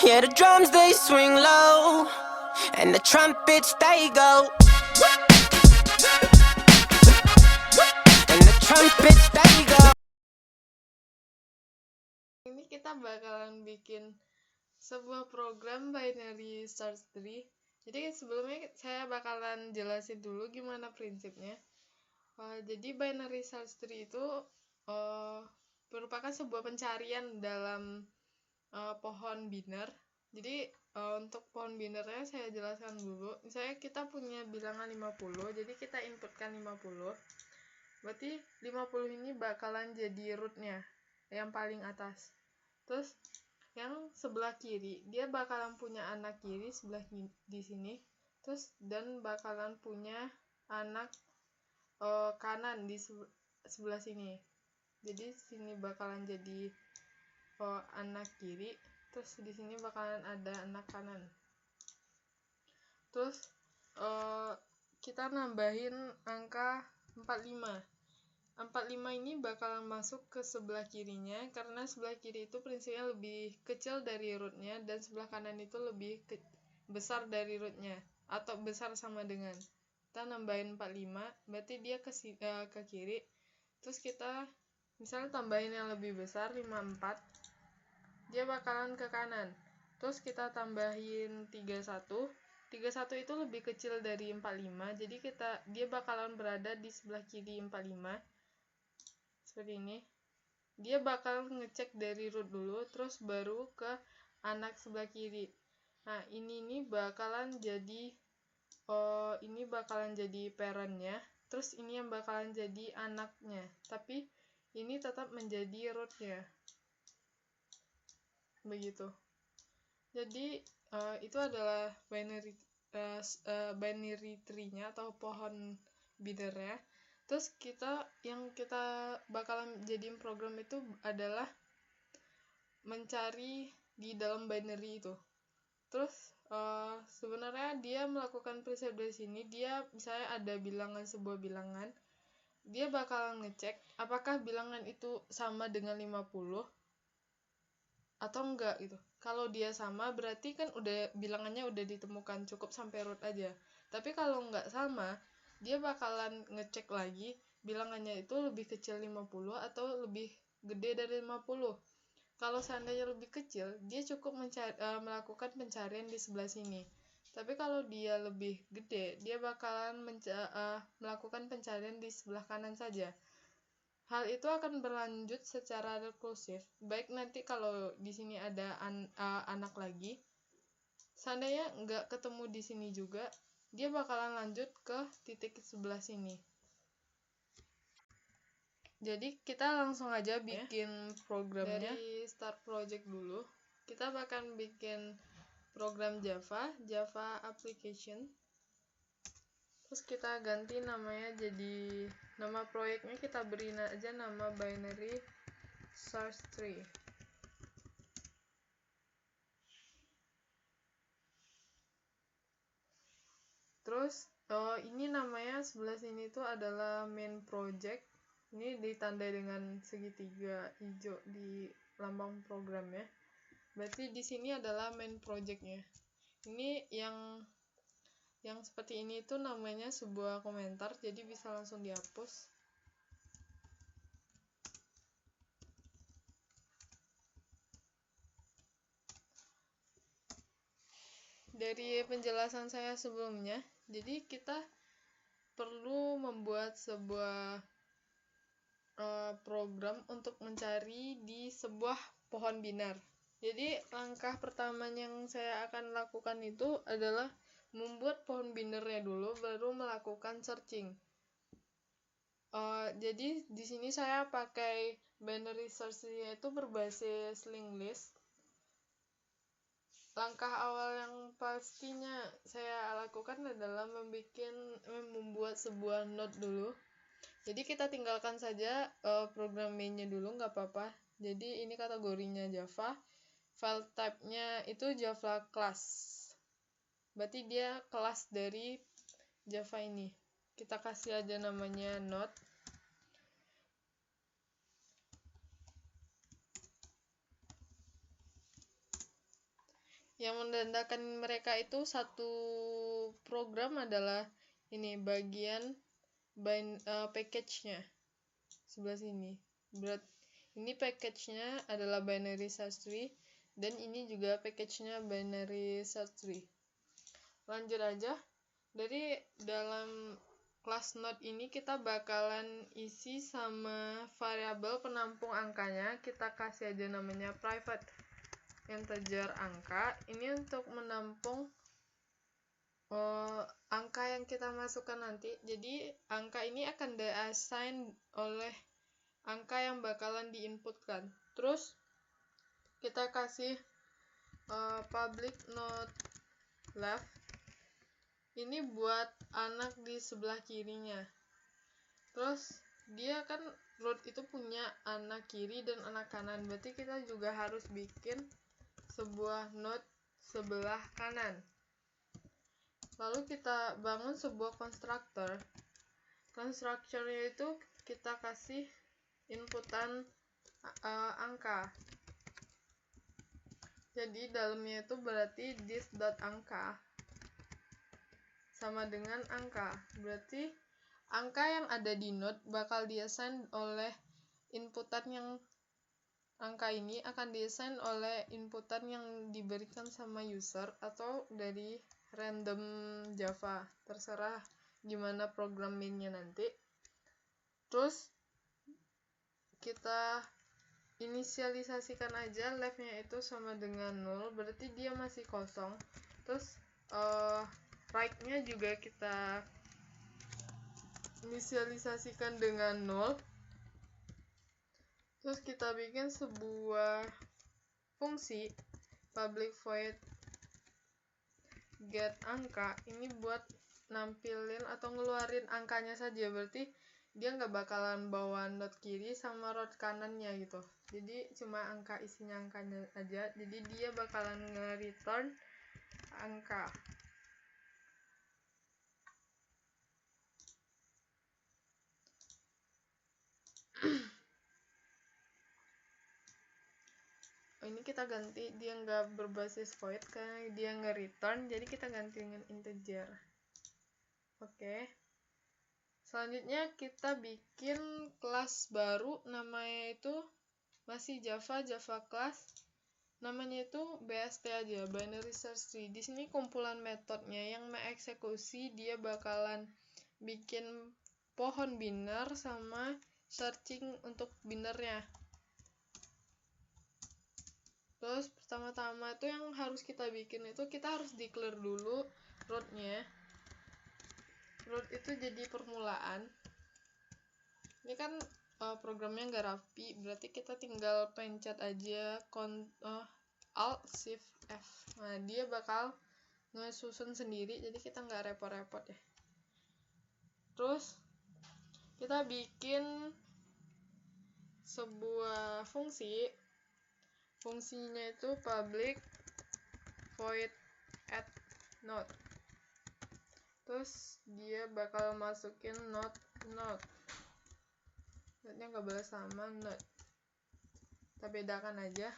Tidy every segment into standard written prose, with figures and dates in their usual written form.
Yeah, the drums they swing low, and the trumpets they go, and the trumpets they go. Ini kita bakalan bikin sebuah program binary search tree. Jadi sebelumnya saya bakalan jelasin dulu gimana prinsipnya. Jadi binary search tree itu merupakan sebuah pencarian dalam pohon biner. Jadi untuk pohon binernya saya jelaskan dulu. Misalnya kita punya bilangan 50, jadi kita inputkan 50. Berarti 50 ini bakalan jadi rootnya yang paling atas. Terus yang sebelah kiri dia bakalan punya anak kiri sebelah di sini. Terus dan bakalan punya anak kanan di sebelah sini. Jadi sini bakalan jadi anak kiri, terus di sini bakalan ada anak kanan. Terus kita nambahin angka 45. 45 ini bakalan masuk ke sebelah kirinya, karena sebelah kiri itu prinsipnya lebih kecil dari rootnya, dan sebelah kanan itu lebih besar dari rootnya, atau besar sama dengan. Kita nambahin 45, berarti dia ke kiri. Terus kita misalnya tambahin yang lebih besar 54, dia bakalan ke kanan. Terus kita tambahin 31. 31 itu lebih kecil dari 45, jadi dia bakalan berada di sebelah kiri 45. Seperti ini. Dia bakal ngecek dari root dulu, terus baru ke anak sebelah kiri. Nah, ini bakalan jadi parentnya, terus ini yang bakalan jadi anaknya, tapi ini tetap menjadi rootnya. Begitu. Jadi itu adalah binary tree-nya atau pohon binernya. Terus yang kita bakalan jadiin program itu adalah mencari di dalam binary itu. Terus sebenarnya dia melakukan preset dari sini. Dia misalnya ada sebuah bilangan, dia bakalan ngecek apakah bilangan itu sama dengan 50 atau enggak gitu. Kalau dia sama berarti kan bilangannya udah ditemukan, cukup sampai root aja. Tapi kalau enggak sama, dia bakalan ngecek lagi bilangannya itu lebih kecil 50 atau lebih gede dari 50. Kalau seandainya lebih kecil, dia cukup melakukan pencarian di sebelah sini. Tapi kalau dia lebih gede, dia bakalan melakukan pencarian di sebelah kanan saja. Hal itu akan berlanjut secara rekursif. Baik nanti kalau di sini ada anak lagi, seandainya nggak ketemu di sini juga, dia bakalan lanjut ke titik sebelah sini. Jadi kita langsung aja bikin programnya. Dari start project dulu, kita bakalan bikin program Java application. Terus kita ganti namanya, jadi nama proyeknya kita beri aja nama binary search tree. Terus ini namanya sebelah sini tuh adalah main project. Ini ditandai dengan segitiga hijau di lambang programnya. Berarti di sini adalah main projectnya. Ini yang seperti ini itu namanya sebuah komentar, jadi bisa langsung dihapus. Dari penjelasan saya sebelumnya, jadi kita perlu membuat sebuah program untuk mencari di sebuah pohon binar. Jadi langkah pertama yang saya akan lakukan itu adalah membuat pohon binernya dulu, baru melakukan searching. Jadi di sini saya pakai binary search-nya itu berbasis linked list. Langkah awal yang pastinya saya lakukan adalah membuat sebuah node dulu. Jadi kita tinggalkan saja program mainnya dulu, nggak apa-apa. Jadi ini kategorinya Java, file type-nya itu Java class. Berarti dia kelas dari Java ini. Kita kasih aja namanya node. yang menandakan mereka itu satu program adalah ini bagian package-nya sebelah sini. Ini package-nya adalah binary search tree dan ini juga package-nya binary search tree. Lanjut aja. Dari dalam kelas node ini kita bakalan isi sama variabel penampung angkanya. Kita kasih aja namanya private integer angka. Ini untuk menampung angka yang kita masukkan nanti. Jadi angka ini akan di-assign oleh angka yang bakalan diinputkan. Terus kita kasih public node left. Ini buat anak di sebelah kirinya. Terus dia kan root itu punya anak kiri dan anak kanan. Berarti kita juga harus bikin sebuah node sebelah kanan. Lalu kita bangun sebuah konstruktor. Konstruktornya itu kita kasih inputan angka. Jadi dalamnya itu berarti this.angka sama dengan angka. Berarti angka yang ada di node bakal diassign oleh inputan yang angka ini akan diassign oleh inputan yang diberikan sama user atau dari random Java, terserah gimana programmingnya nanti. Terus kita inisialisasikan aja left-nya itu sama dengan 0, berarti dia masih kosong. Terus right-nya juga kita inisialisasikan dengan 0. Terus kita bikin sebuah fungsi public void get angka. Ini buat nampilin atau ngeluarin angkanya saja. Berarti dia nggak bakalan bawa node kiri sama node kanannya gitu. Jadi cuma angka, isinya angkanya aja. Jadi dia bakalan nge-return angka. Ini kita ganti, dia nggak berbasis void karena dia nggak return, jadi kita ganti dengan integer. Oke. Selanjutnya kita bikin kelas baru, namanya itu masih Java class. Namanya itu BST aja, binary search tree. Di sini kumpulan metodenya yang mengeksekusi, dia bakalan bikin pohon biner sama searching untuk binernya. Terus pertama-tama itu yang harus kita bikin itu kita harus declare dulu root-nya. Root itu jadi permulaan. Ini kan programnya nggak rapi, berarti kita tinggal pencet aja Alt Shift F. Nah, dia bakal ngesusun sendiri, jadi kita nggak repot-repot ya. Terus kita bikin sebuah fungsi. Fungsinya itu public void add node. Terus dia bakal masukin node. Node-nya nggak boleh sama node. Kita bedakan aja.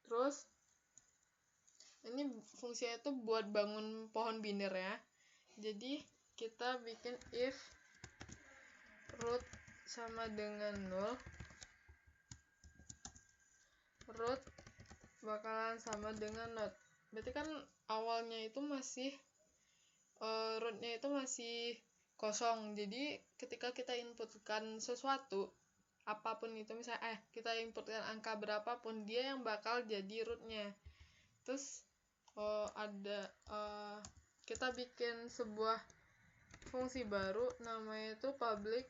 Terus ini fungsinya itu buat bangun pohon biner ya. Jadi kita bikin if root sama dengan 0, root bakalan sama dengan node. Berarti kan awalnya itu masih rootnya itu masih kosong. Jadi ketika kita inputkan sesuatu, apapun itu, misalnya kita inputkan angka berapapun, dia yang bakal jadi rootnya. Terus kita bikin sebuah fungsi baru, namanya itu public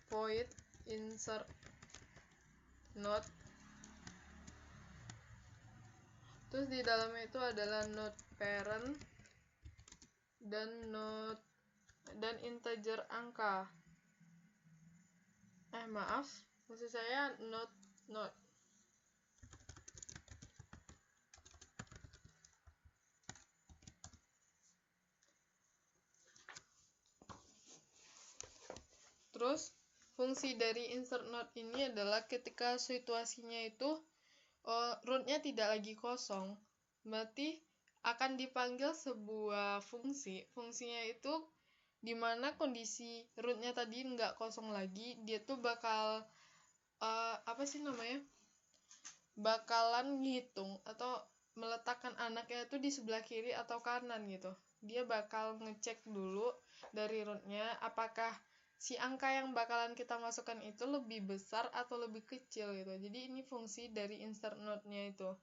void insert node. Terus di dalamnya itu adalah node parent dan integer angka. Maaf, maksud saya node. Terus fungsi dari insert node ini adalah ketika situasinya itu rootnya tidak lagi kosong, berarti akan dipanggil sebuah fungsinya itu dimana kondisi rootnya tadi nggak kosong lagi, dia tuh bakal bakalan ngitung atau meletakkan anaknya itu di sebelah kiri atau kanan gitu. Dia bakal ngecek dulu dari rootnya apakah si angka yang bakalan kita masukkan itu lebih besar atau lebih kecil gitu. Jadi ini fungsi dari insert node-nya itu.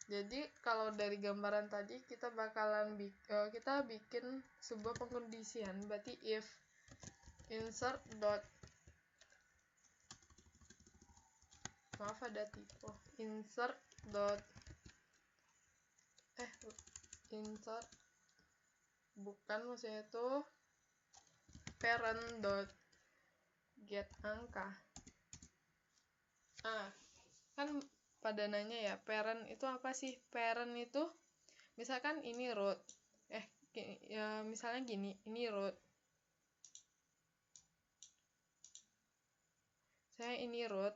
Jadi kalau dari gambaran tadi kita bakalan kita bikin sebuah pengkondisian. Berarti if insert dot insert dot insert bukan, maksudnya itu parent dot get angka. Kan pada nanya ya, parent itu apa sih? Parent itu misalkan ini root, misalnya gini, ini root, saya ini root,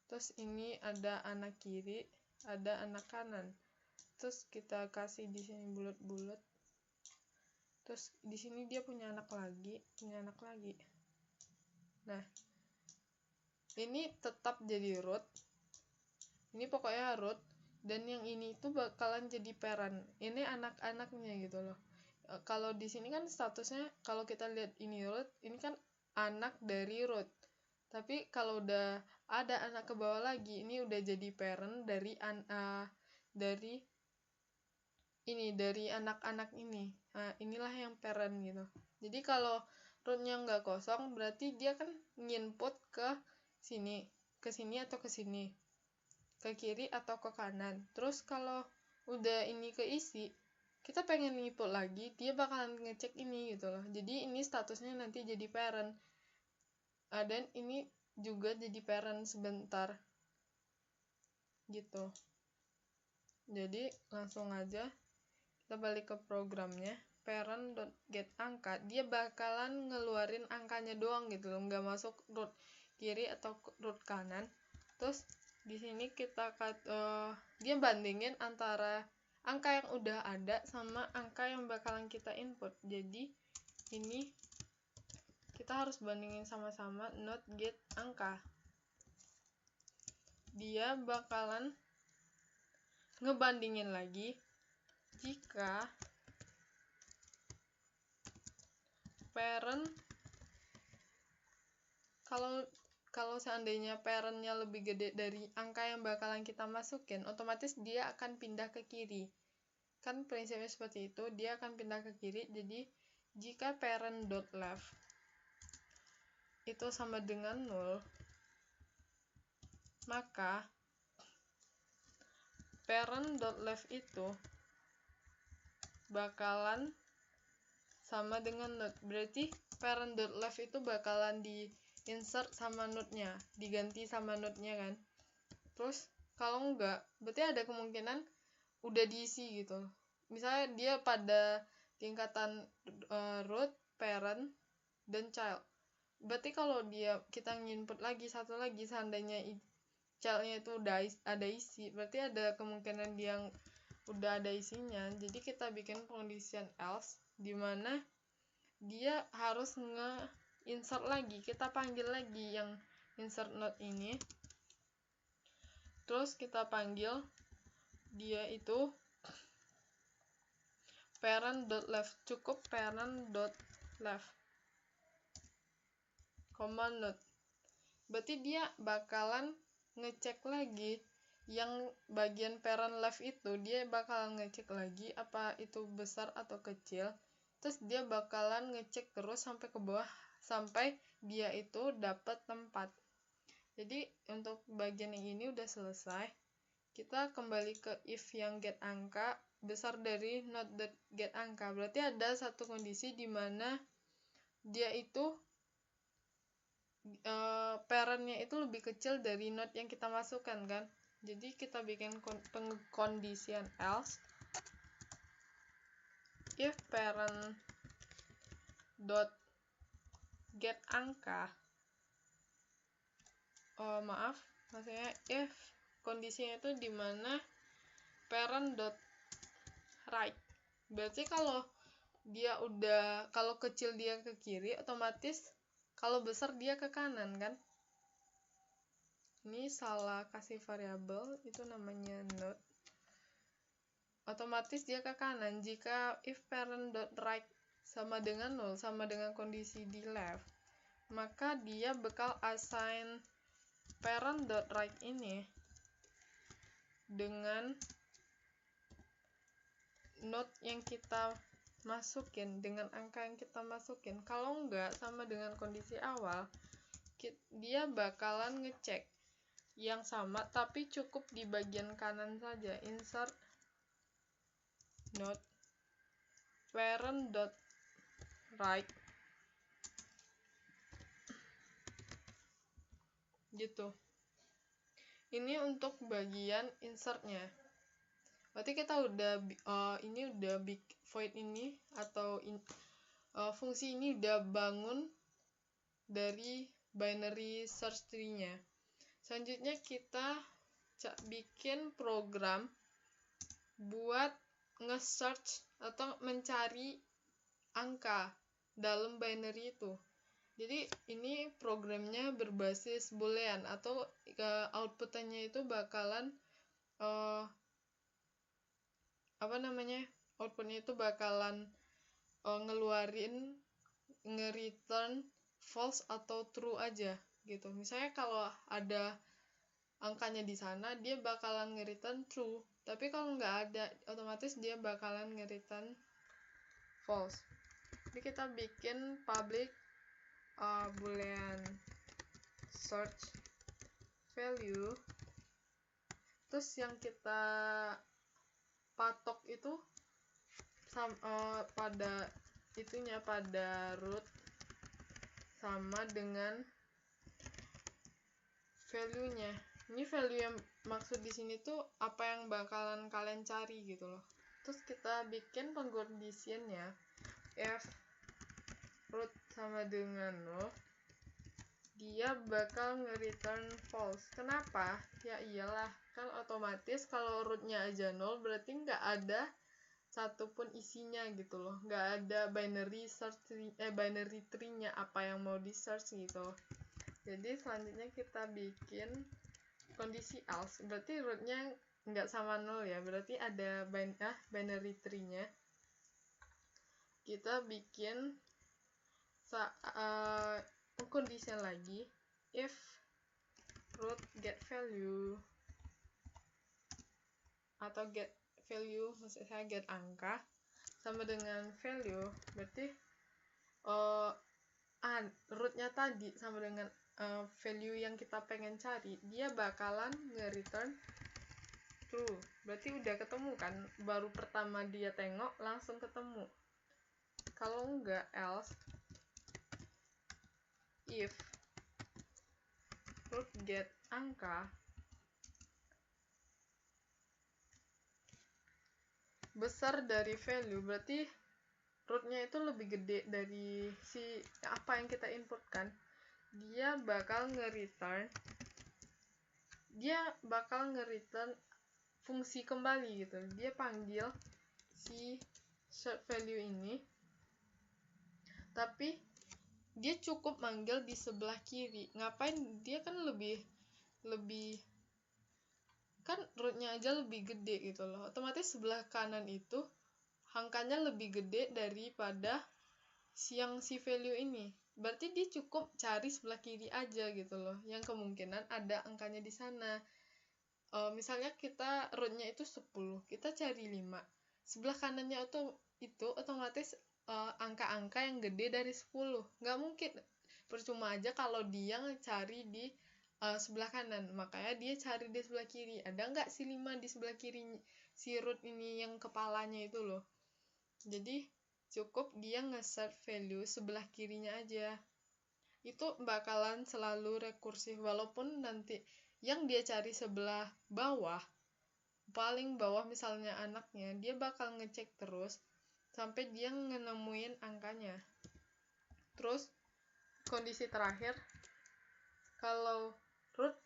terus ini ada anak kiri, ada anak kanan, terus kita kasih di sini bulat-bulat, terus di sini dia punya anak lagi. Nah, ini tetap jadi root, ini pokoknya root, dan yang ini tuh bakalan jadi parent, ini anak-anaknya gitu loh. Kalau di sini kan statusnya, kalau kita lihat ini root, ini kan anak dari root, tapi kalau udah ada anak ke bawah lagi, ini udah jadi parent dari anak-anak ini. Nah, inilah yang parent gitu. Jadi kalau rootnya nggak kosong, berarti dia kan nginput ke sini atau ke sini, ke kiri atau ke kanan. Terus kalau udah ini keisi, kita pengen input lagi, dia bakalan ngecek ini gitu loh. Jadi ini statusnya nanti jadi parent, dan ini juga jadi parent sebentar gitu. Jadi langsung aja kita balik ke programnya. Parent.get angka, dia bakalan ngeluarin angkanya doang gitu loh, nggak masuk root kiri atau root kanan. Terus di sini kita dia bandingin antara angka yang udah ada sama angka yang bakalan kita input. Jadi ini kita harus bandingin sama-sama not get angka. Dia bakalan ngebandingin lagi jika parent, kalau seandainya parentnya lebih gede dari angka yang bakalan kita masukin, otomatis dia akan pindah ke kiri. Kan prinsipnya seperti itu, dia akan pindah ke kiri. Jadi jika parent.left itu sama dengan 0, maka parent.left itu bakalan sama dengan node. Berarti parent.left itu bakalan di insert sama node-nya, diganti sama node-nya kan. Terus kalau enggak, berarti ada kemungkinan udah diisi gitu. Misalnya dia pada tingkatan root, parent, dan child. Berarti kalau kita nginput lagi satu lagi, seandainya child-nya itu udah ada isi, berarti ada kemungkinan dia yang udah ada isinya. Jadi kita bikin condition else, dimana dia harus insert lagi, kita panggil lagi yang insert node ini, terus kita panggil dia itu parent.left, cukup parent.left command node. Berarti dia bakalan ngecek lagi yang bagian parent left itu, dia bakalan ngecek lagi apa itu besar atau kecil. Terus dia bakalan ngecek terus sampai ke bawah, sampai dia itu dapat tempat. Jadi untuk bagian yang ini udah selesai. Kita kembali ke if yang get angka besar dari not get angka. Berarti ada satu kondisi di mana dia itu parentnya itu lebih kecil dari not yang kita masukkan kan. Jadi kita bikin condition else if parent dot get angka, maksudnya if kondisinya itu dimana parent dot right. Berarti kalau kecil dia ke kiri, otomatis kalau besar dia ke kanan kan. Ini salah kasih variabel, itu namanya not. Otomatis dia ke kanan. Jika if parent dot right sama dengan 0, sama dengan kondisi di left, maka dia bakal assign parent dot right ini dengan note yang kita masukin, dengan angka yang kita masukin. Kalau enggak, sama dengan kondisi awal, dia bakalan ngecek yang sama tapi cukup di bagian kanan saja. Insert note parent dot right gitu. Ini untuk bagian insertnya. Berarti kita udah void ini atau fungsi ini udah bangun dari binary search tree-nya. Selanjutnya kita bikin program buat nge-search atau mencari angka dalam binary itu. Jadi ini programnya berbasis boolean atau outputnya itu bakalan outputnya itu bakalan ngeluarin nge-return false atau true aja gitu. Misalnya kalau ada angkanya di sana, dia bakalan nge-return true, tapi kalau nggak ada, otomatis dia bakalan nge-return false. Jadi kita bikin public boolean search value, terus yang kita patok itu pada root sama dengan value-nya. Ini value yang maksud di sini tuh apa yang bakalan kalian cari gitu loh. Terus kita bikin pengkondisiannya if root sama dengan 0, dia bakal nge-return false. Kenapa? Ya iyalah, kan otomatis kalau rootnya aja 0 berarti nggak ada satupun isinya gitu loh, nggak ada binary tree-nya apa yang mau di search gitu. Jadi selanjutnya kita bikin kondisi else, berarti rootnya nggak sama 0 ya, berarti ada binary tree-nya. Kita bikin kondisi lagi if root get value atau get value, maksud saya get angka sama dengan value, berarti rootnya tadi sama dengan value yang kita pengen cari, dia bakalan nge-return true. Berarti udah ketemu kan, baru pertama dia tengok langsung ketemu. Kalau enggak, else if root get angka besar dari value, berarti rootnya itu lebih gede dari apa yang kita inputkan, dia bakal nge-return fungsi kembali gitu. Dia panggil si search value ini, tapi dia cukup manggil di sebelah kiri. Ngapain? Dia kan lebih kan rootnya aja lebih gede gitu loh, otomatis sebelah kanan itu angkanya lebih gede daripada si value ini. Berarti dia cukup cari sebelah kiri aja gitu loh, yang kemungkinan ada angkanya di sana. Misalnya kita rootnya itu 10, kita cari 5, sebelah kanannya itu otomatis angka-angka yang gede dari 10. Nggak mungkin, percuma aja kalau dia cari di sebelah kanan, makanya dia cari di sebelah kiri. Ada nggak si 5 di sebelah kiri si root ini yang kepalanya itu loh. Jadi cukup dia nge-search value sebelah kirinya aja. Itu bakalan selalu rekursif, walaupun nanti yang dia cari sebelah bawah, paling bawah misalnya anaknya, dia bakal ngecek terus sampai dia nemuin angkanya. Terus kondisi terakhir, kalau root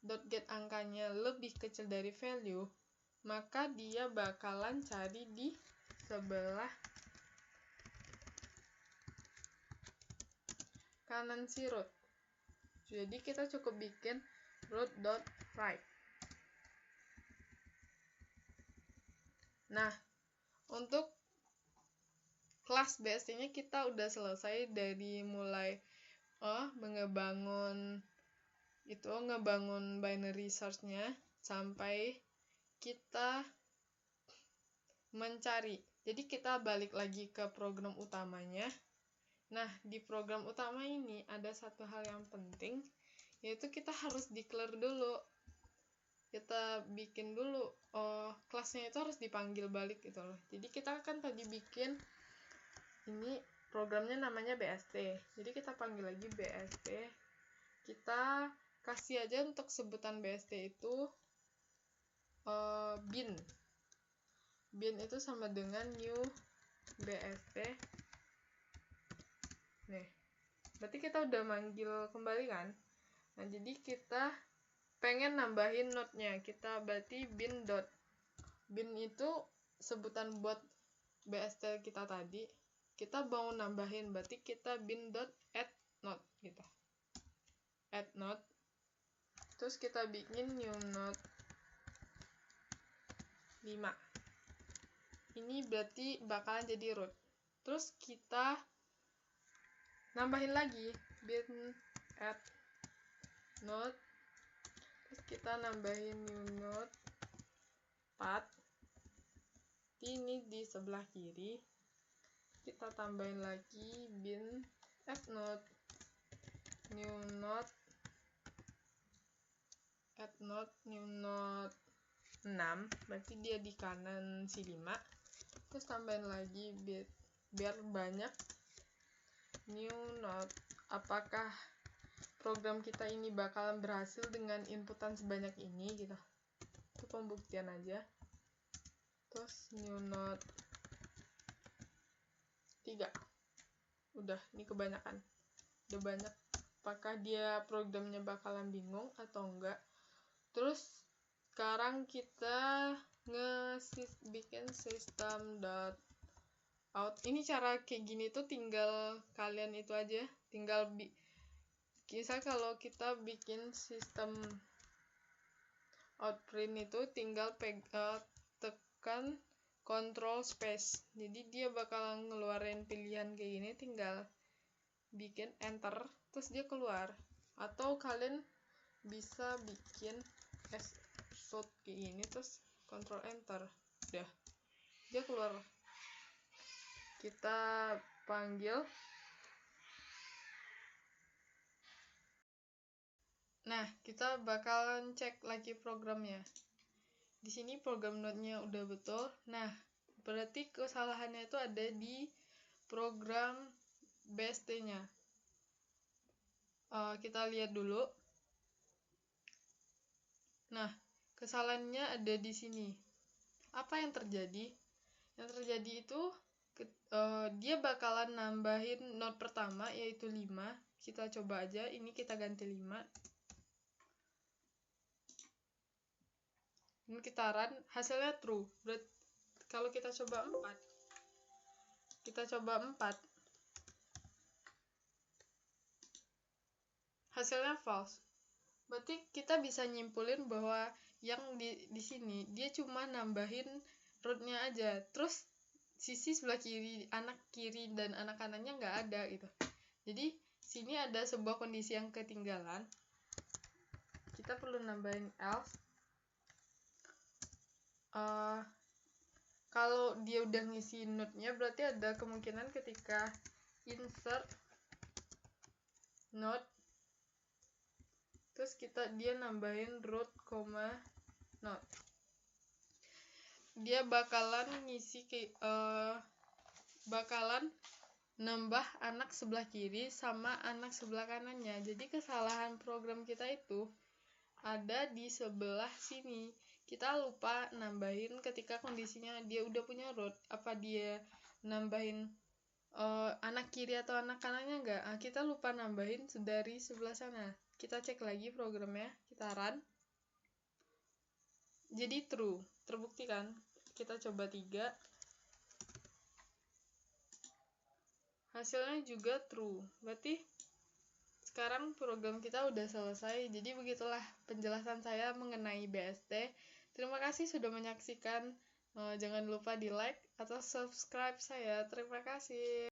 .get angkanya lebih kecil dari value, maka dia bakalan cari di sebelah kanan si root. Jadi kita cukup bikin root.right. Nah, untuk kelas BST-nya kita udah selesai dari mulai ngebangun binary search-nya sampai kita mencari. Jadi kita balik lagi ke program utamanya. Nah, di program utama ini ada satu hal yang penting, yaitu kita harus declare dulu. Kita bikin dulu kelasnya itu harus dipanggil balik gitu loh. Jadi kita kan tadi bikin ini programnya namanya BST. Jadi kita panggil lagi BST. Kita kasih aja untuk sebutan BST itu bin. Bin itu sama dengan new BST. Nih, berarti kita udah manggil kembali kan. Nah, jadi kita pengen nambahin node-nya. Kita berarti bin itu sebutan buat BST kita tadi. Kita mau nambahin, berarti kita bin.add node gitu. Add node. Terus kita bikin new node 5. Ini berarti bakalan jadi root. Terus kita nambahin lagi bin add node. Terus kita nambahin new node 4. Ini di sebelah kiri. Kita tambahin lagi bin add node new node new node 6, berarti dia di kanan si 5. Terus tambahin lagi biar banyak new node. Apakah program kita ini bakalan berhasil dengan inputan sebanyak ini gitu. Itu pembuktian aja. Terus new node 3. Udah, ini kebanyakan. Udah banyak. Apakah dia programnya bakalan bingung atau enggak? Terus sekarang kita bikin system.out. Ini cara kayak gini tuh tinggal kalian itu aja, tinggal misal kalau kita bikin sistem outprint itu tinggal tekan control space. Jadi dia bakalan ngeluarin pilihan kayak gini, tinggal bikin enter terus dia keluar. Atau kalian bisa bikin shoot kayak gini terus control enter, udah dia keluar. Kita panggil. Nah, kita bakalan cek lagi programnya. Di sini program node-nya udah betul. Nah, berarti kesalahannya itu ada di program BST-nya. Kita lihat dulu. Nah, kesalahannya ada di sini. Apa yang terjadi? Yang terjadi itu dia bakalan nambahin node pertama yaitu 5. Kita coba aja, ini kita ganti 5. Ini kita run, hasilnya true. Berarti kalau kita coba 4, hasilnya false. Berarti kita bisa nyimpulin bahwa yang di sini dia cuma nambahin rootnya aja, terus sisi sebelah kiri, anak kiri dan anak kanannya nggak ada gitu. Jadi sini ada sebuah kondisi yang ketinggalan. Kita perlu nambahin else. Kalau dia udah ngisi node-nya, berarti ada kemungkinan ketika insert node terus dia nambahin root, node, dia bakalan ngisi bakalan nambah anak sebelah kiri sama anak sebelah kanannya. Jadi kesalahan program kita itu ada di sebelah sini. Kita lupa nambahin ketika kondisinya dia udah punya root. Apa dia nambahin anak kiri atau anak kanannya enggak? Kita lupa nambahin dari sebelah sana. Kita cek lagi programnya, kita run. jadi true, terbukti kan? Kita coba 3, hasilnya juga true. Berarti sekarang program kita udah selesai. Jadi begitulah penjelasan saya mengenai BST. Terima kasih sudah menyaksikan. Jangan lupa di like atau subscribe saya. Terima kasih.